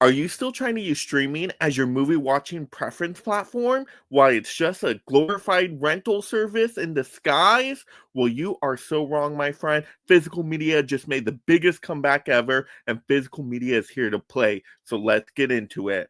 Are you still trying to use streaming as your movie watching preference platform? Why it's just a glorified rental service in disguise? Well, you are so wrong, my friend. Physical media just made the biggest comeback ever, and physical media is here to play. So let's get into it.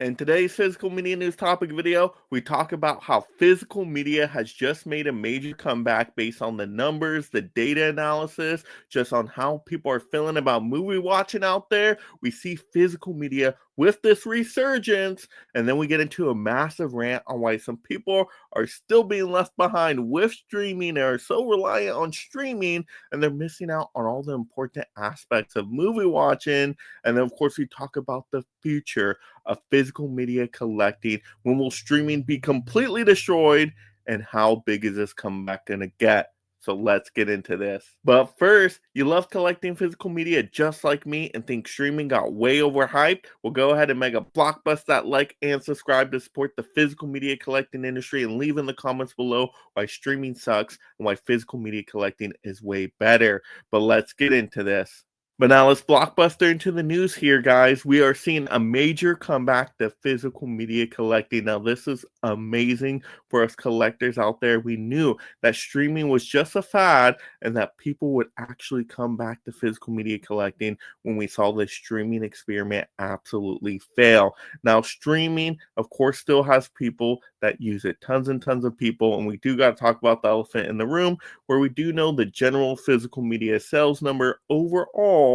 In today's physical media news topic video, we talk about how physical media has just made a major comeback based on the numbers, the data analysis, just on how people are feeling about movie watching out there. We see physical media with this resurgence, and then we get into a massive rant on why some people are still being left behind with streaming. They are so reliant on streaming, and they're missing out on all the important aspects of movie watching. And then, of course, we talk about the future of physical media collecting. When will streaming be completely destroyed? And how big is this comeback going to get? So let's get into this. But first, you love collecting physical media just like me and think streaming got way overhyped? Well, go ahead and mega blockbust that like and subscribe to support the physical media collecting industry, and leave in the comments below why streaming sucks and why physical media collecting is way better. But let's get into this. But now let's blockbuster into the news here, guys. We are seeing a major comeback to physical media collecting. Now, this is amazing for us collectors out there. We knew that streaming was just a fad and that people would actually come back to physical media collecting when we saw this streaming experiment absolutely fail. Now, streaming, of course, still has people that use it, tons and tons of people. And we do got to talk about the elephant in the room, where we do know the general physical media sales number overall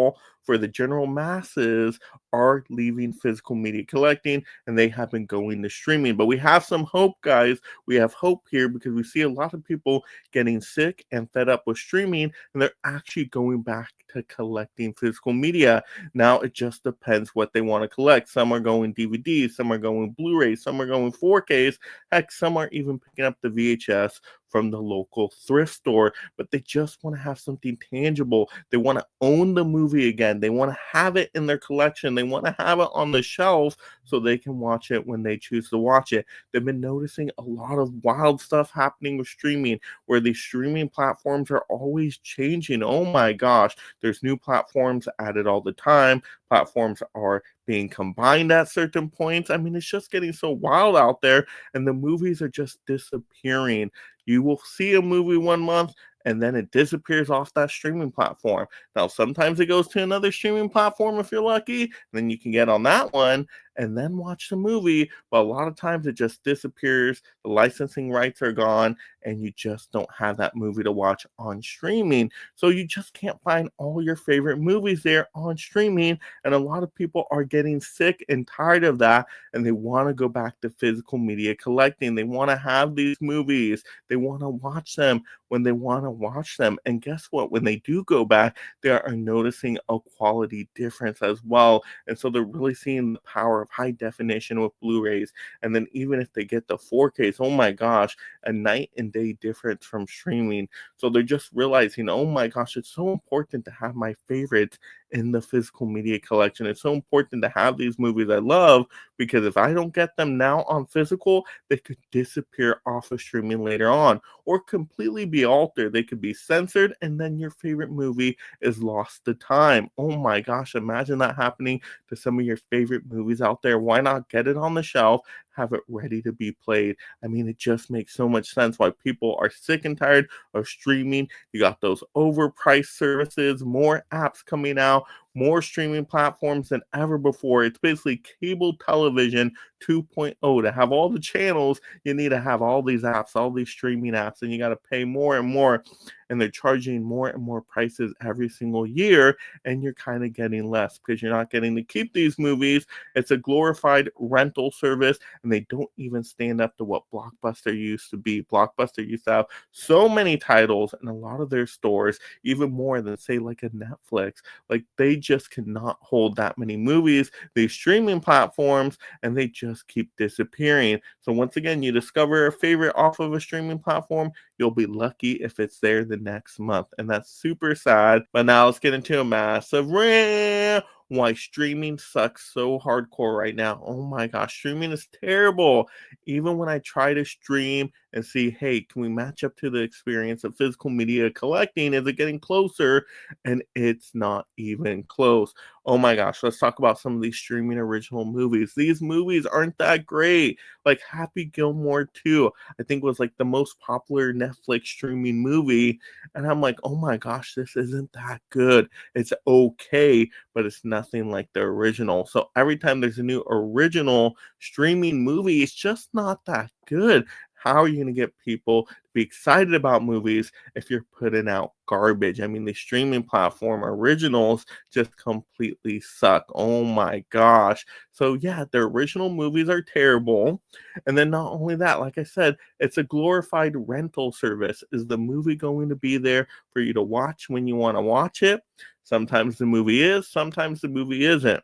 for the general masses are leaving physical media collecting, and they have been going to streaming. But we have some hope, guys. We have hope here because we see a lot of people getting sick and fed up with streaming, and they're actually going back to collecting physical media. Now it just depends what they want to collect. Some are going DVDs, some are going Blu-ray, some are going 4Ks. Heck, some are even picking up the VHS from the local thrift store, but they just want to have something tangible. They want to own the movie again. They want to have it in their collection. They want to have it on the shelf so they can watch it when they choose to watch it. They've been noticing a lot of wild stuff happening with streaming, where these streaming platforms are always changing. Oh my gosh, there's new platforms added all the time. Platforms are being combined at certain points. I mean, it's just getting so wild out there, and the movies are just disappearing. You will see a movie one month and then it disappears off that streaming platform. Now, sometimes it goes to another streaming platform if you're lucky, then you can get on that one and then watch the movie. But a lot of times it just disappears. The licensing rights are gone, and you just don't have that movie to watch on streaming. So you just can't find all your favorite movies there on streaming. And a lot of people are getting sick and tired of that, and they want to go back to physical media collecting. They want to have these movies. They want to watch them when they want to watch them. And guess what? When they do go back, they are noticing a quality difference as well. And so they're really seeing the power of high definition with Blu-rays. And then even if they get the 4Ks, oh my gosh, a night and day difference from streaming. So they're just realizing, oh my gosh, it's so important to have my favorites in the physical media collection. It's so important to have these movies I love, because if I don't get them now on physical, they could disappear off of streaming later on, or completely be altered. They could be censored, and then your favorite movie is lost to time. Oh my gosh, imagine that happening to some of your favorite movies out there. Why not get it on the shelf, have it ready to be played? I mean, it just makes so much sense why people are sick and tired of streaming. You got those overpriced services, more apps coming out, more streaming platforms than ever before. It's basically cable television 2.0. To have all the channels, you need to have all these apps, all these streaming apps, and you got to pay more and more. And they're charging more and more prices every single year, and you're kind of getting less because you're not getting to keep these movies. It's a glorified rental service, and they don't even stand up to what Blockbuster used to be. Blockbuster used to have so many titles in a lot of their stores, even more than, say, like a Netflix. Like, they just cannot hold that many movies, these streaming platforms, and they just keep disappearing. So once again, you discover a favorite off of a streaming platform, you'll be lucky if it's there the next month. And that's super sad. But now let's get into a massive rant. Why streaming sucks so hardcore right now. Oh my gosh, streaming is terrible. Even when I try to stream and see, hey, can we match up to the experience of physical media collecting? Is it getting closer? And it's not even close. Oh my gosh, let's talk about some of these streaming original movies. These movies aren't that great. Like Happy Gilmore 2, I think was like the most popular Netflix streaming movie. And I'm like, oh my gosh, this isn't that good. It's okay, but it's nothing like the original. So every time there's a new original streaming movie, it's just not that good. How are you going to get people to be excited about movies if you're putting out garbage? I mean, the streaming platform originals just completely suck. Oh my gosh. So, yeah, the original movies are terrible. And then, not only that, like I said, it's a glorified rental service. Is the movie going to be there for you to watch when you want to watch it? Sometimes the movie is, sometimes the movie isn't.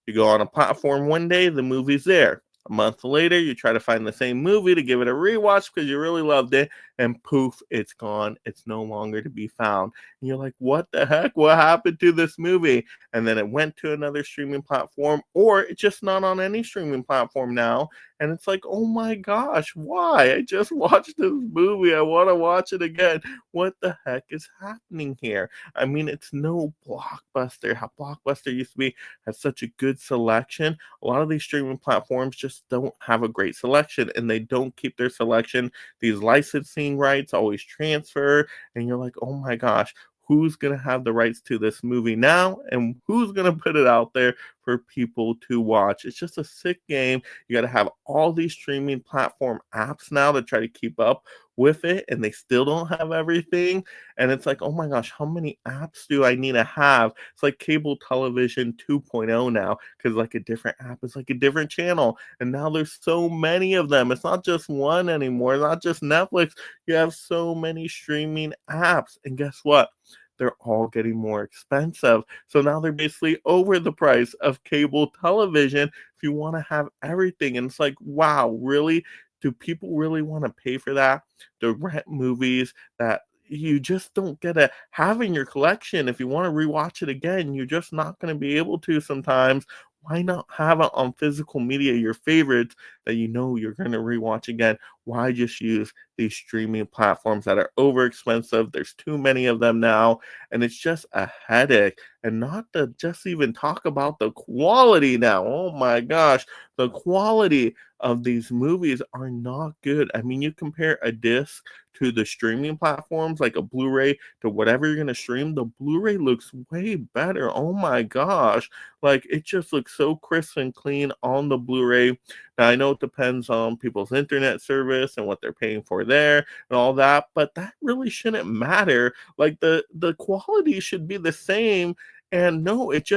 You go on a platform one day, the movie's there. A month later, you try to find the same movie to give it a rewatch because you really loved it, and poof, it's gone. It's no longer to be found. And you're like, what the heck? What happened to this movie? And then it went to another streaming platform, or it's just not on any streaming platform now. And it's like, oh my gosh, why? I just watched this movie. I want to watch it again. What the heck is happening here? I mean, it's no Blockbuster. How Blockbuster used to be has such a good selection. A lot of these streaming platforms just don't have a great selection, and they don't keep their selection. These licensing rights always transfer, and you're like, oh my gosh, who's going to have the rights to this movie now, and who's going to put it out there for people to watch? It's just a sick game. You got to have all these streaming platform apps now to try to keep up with it, and they still don't have everything. And it's like, oh my gosh, how many apps do I need to have? It's like cable television 2.0 now, because like a different app is like a different channel. And now there's so many of them. It's not just one anymore, not just Netflix. You have so many streaming apps. And guess what? They're all getting more expensive. So now they're basically over the price of cable television if you want to have everything. And it's like, wow, really? Do people really want to pay for that? To rent movies that you just don't get to have in your collection. If you want to rewatch it again, you're just not going to be able to sometimes. Why not have it on physical media, your favorites that you know you're going to rewatch again? Why just use these streaming platforms that are over expensive? There's too many of them now, and it's just a headache. And not to just even talk about the quality now. Oh my gosh, the quality of these movies are not good. I mean, you compare a disc to the streaming platforms, like a Blu-ray to whatever you're gonna stream, the Blu-ray looks way better. Oh my gosh. Like it just looks so crisp and clean on the Blu-ray. Now I know it depends on people's internet service and what they're paying for there and all that, but that really shouldn't matter. Like the quality should be the same. And no, it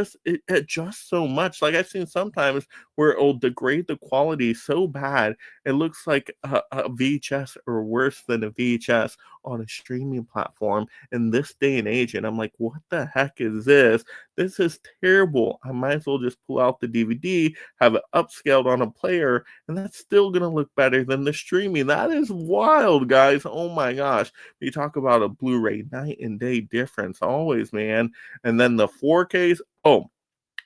adjusts so much. Like I've seen sometimes where it'll degrade the quality so bad it looks like a VHS or worse than a VHS on a streaming platform in this day and age. And I'm like, what the heck is this? This is terrible. I might as well just pull out the DVD, have it upscaled on a player, and that's still going to look better than the streaming. That is wild, guys. Oh my gosh. You talk about a Blu ray night and day difference, always, man. And then the 4Ks, oh,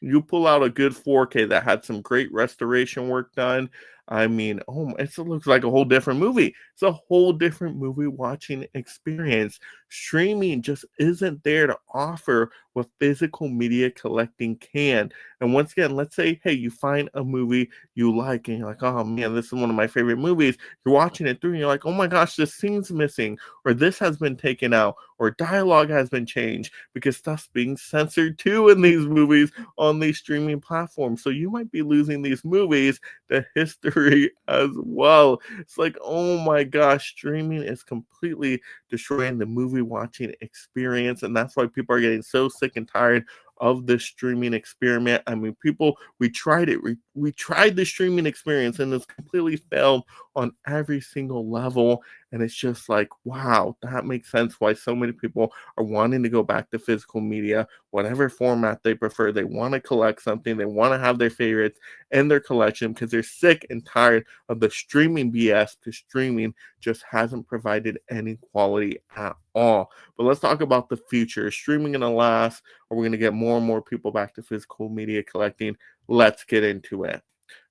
you pull out a good 4K that had some great restoration work done. I mean, oh, it looks like a whole different movie. It's a whole different movie watching experience. Streaming just isn't there to offer what physical media collecting can. And once again, let's say, hey, you find a movie you like, and you're like, oh man, this is one of my favorite movies. You're watching it through, and you're like, oh my gosh, this scene's missing, or this has been taken out, or dialogue has been changed because stuff's being censored too in these movies on these streaming platforms. So you might be losing these movies to history as well. It's like, oh my gosh, streaming is completely destroying the movie watching experience. And that's why people are getting so sick and tired of this streaming experiment. I mean, people, we tried it. We tried the streaming experience and it's completely failed on every single level. And it's just like, wow, that makes sense why so many people are wanting to go back to physical media, whatever format they prefer. They want to collect something, they want to have their favorites in their collection because they're sick and tired of the streaming BS, because streaming just hasn't provided any quality at all. But let's talk about the future. Is streaming going to last? Are we going to get more and more people back to physical media collecting? Let's get into it.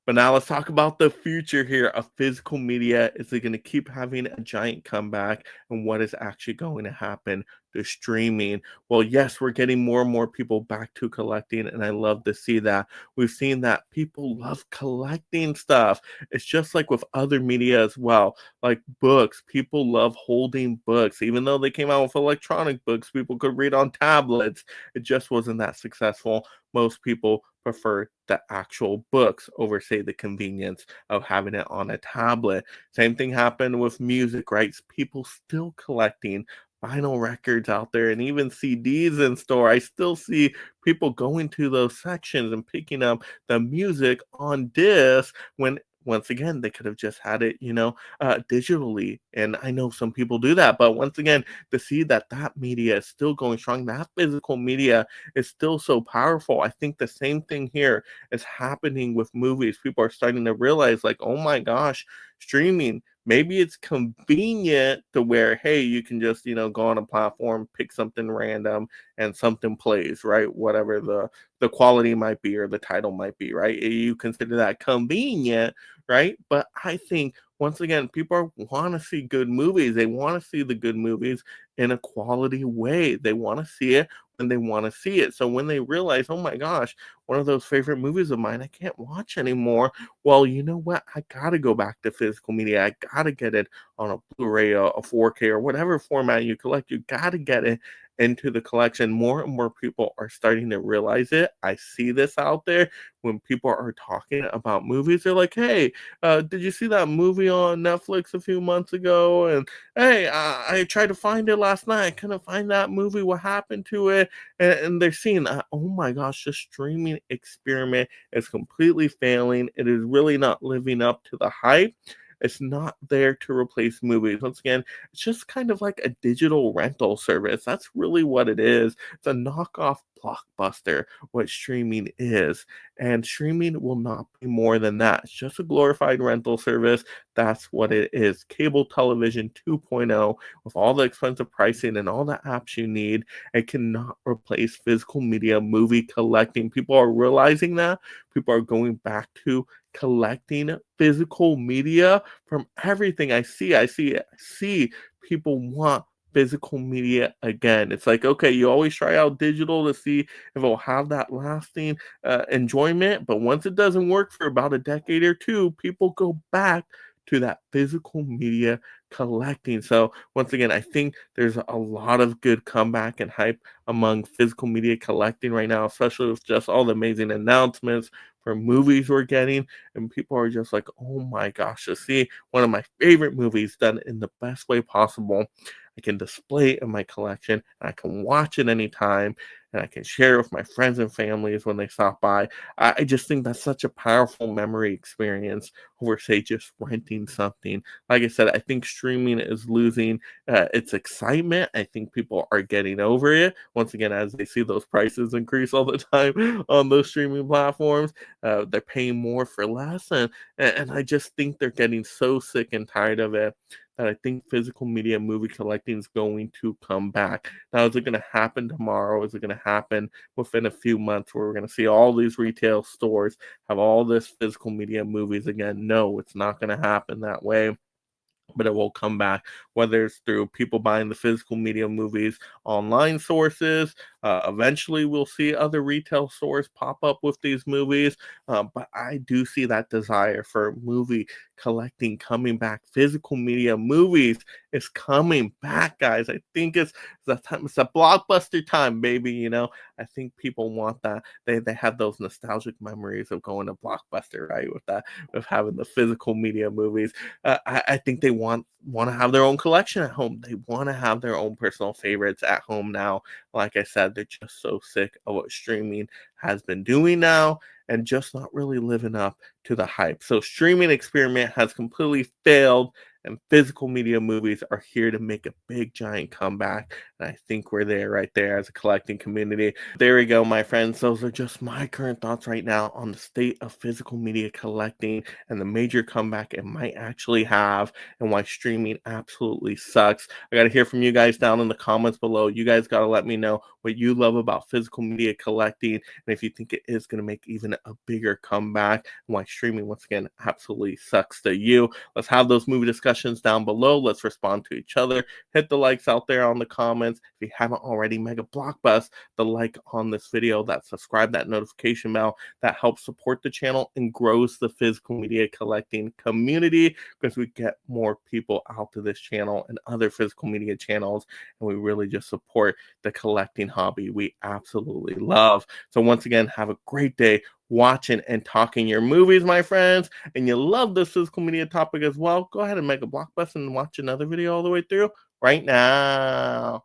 But now let's talk about the future here of physical media. Is it going to keep having a giant comeback? And what is actually going to happen to streaming? Well, yes, we're getting more and more people back to collecting, and I love to see that. We've seen that people love collecting stuff. It's just like with other media as well, like books. People love holding books, even though they came out with electronic books, people could read on tablets. It just wasn't that successful. Most people prefer the actual books over, say, the convenience of having it on a tablet. Same thing happened with music, right? People still collecting vinyl records out there and even CDs in store. I still see people going to those sections and picking up the music on disc when once again they could have just had it, digitally. And I know some people do that, but once again, to see that media is still going strong, that physical media is still so powerful. I think the same thing here is happening with movies. People are starting to realize, like, oh my gosh, streaming. Maybe it's convenient to where, hey, you can just, go on a platform, pick something random, and something plays, right? Whatever the quality might be or the title might be, right? You consider that convenient, right? But I think once again, people want to see good movies. They want to see the good movies in a quality way. They want to see it when they want to see it. So when they realize, oh my gosh, one of those favorite movies of mine I can't watch anymore. Well, you know what? I gotta go back to physical media. I gotta get it on a Blu-ray, a 4K, or whatever format you collect. You gotta get it into the collection. More and more people are starting to realize it. I see this out there when people are talking about movies. They're like, "Hey, did you see that movie on Netflix a few months ago?" And hey, I tried to find it last night. I couldn't find that movie. What happened to it? And they're seeing, oh my gosh, the streaming experiment is completely failing. It is really not living up to the hype. It's not there to replace movies. Once again, it's just kind of like a digital rental service. That's really what it is. It's a knockoff Blockbuster, what streaming is. And streaming will not be more than that. It's just a glorified rental service. That's what it is. Cable television 2.0 with all the expensive pricing and all the apps you need. It cannot replace physical media movie collecting. People are realizing that. People are going back to collecting physical media from everything I see people want physical media again. It's like, okay, you always try out digital to see if it'll have that lasting enjoyment, but once it doesn't work for about a decade or two, people go back to that physical media collecting. So once again, I think there's a lot of good comeback and hype among physical media collecting right now, especially with just all the amazing announcements for movies we're getting. And people are just like, oh my gosh, to see one of my favorite movies done in the best way possible. I can display it in my collection, and I can watch it anytime, and I can share it with my friends and families when they stop by. I just think that's such a powerful memory experience over, say, just renting something. Like I said, I think streaming is losing its excitement. I think people are getting over it. Once again, as they see those prices increase all the time on those streaming platforms, they're paying more for less. And I just think they're getting so sick and tired of it that I think physical media movie collecting is going to come back. Now, is it going to happen tomorrow? Is it going to happen within a few months where we're going to see all these retail stores have all this physical media movies again? No, it's not going to happen that way, but it will come back, whether it's through people buying the physical media movies, online sources. Eventually, we'll see other retail stores pop up with these movies. But I do see that desire for movie collecting coming back. Physical media movies is coming back, guys. I think it's the time. It's a blockbuster time, baby. I think people want that. They have those nostalgic memories of going to Blockbuster, right? With having the physical media movies. I think they want to have their own collection at home. They want to have their own personal favorites at home now. Like I said, they're just so sick of what streaming has been doing now and just not really living up to the hype. So streaming experiment has completely failed, and physical media movies are here to make a big giant comeback. And I think we're there right there as a collecting community. There we go, my friends. Those are just my current thoughts right now on the state of physical media collecting and the major comeback it might actually have, and why streaming absolutely sucks. I got to hear from you guys down in the comments below. You guys got to let me know what you love about physical media collecting, and if you think it is going to make even a bigger comeback, and why streaming, once again, absolutely sucks to you. Let's have those movie discussions down below. Let's respond to each other. Hit the likes out there on the comments. If you haven't already, mega blockbust the like on this video, that subscribe, that notification bell. That helps support the channel and grows the physical media collecting community, because we get more people out to this channel and other physical media channels, and we really just support the collecting hobby we absolutely love. So once again, have a great day watching and talking your movies, my friends. And you love this physical media topic as well, go ahead and make a blockbuster and watch another video all the way through right now.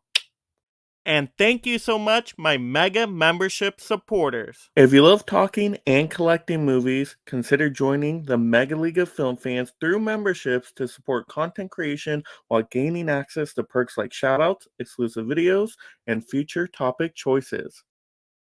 And thank you so much, my mega membership supporters. If you love talking and collecting movies, consider joining the Mega League of Film Fans through memberships to support content creation while gaining access to perks like shoutouts, exclusive videos, and future topic choices.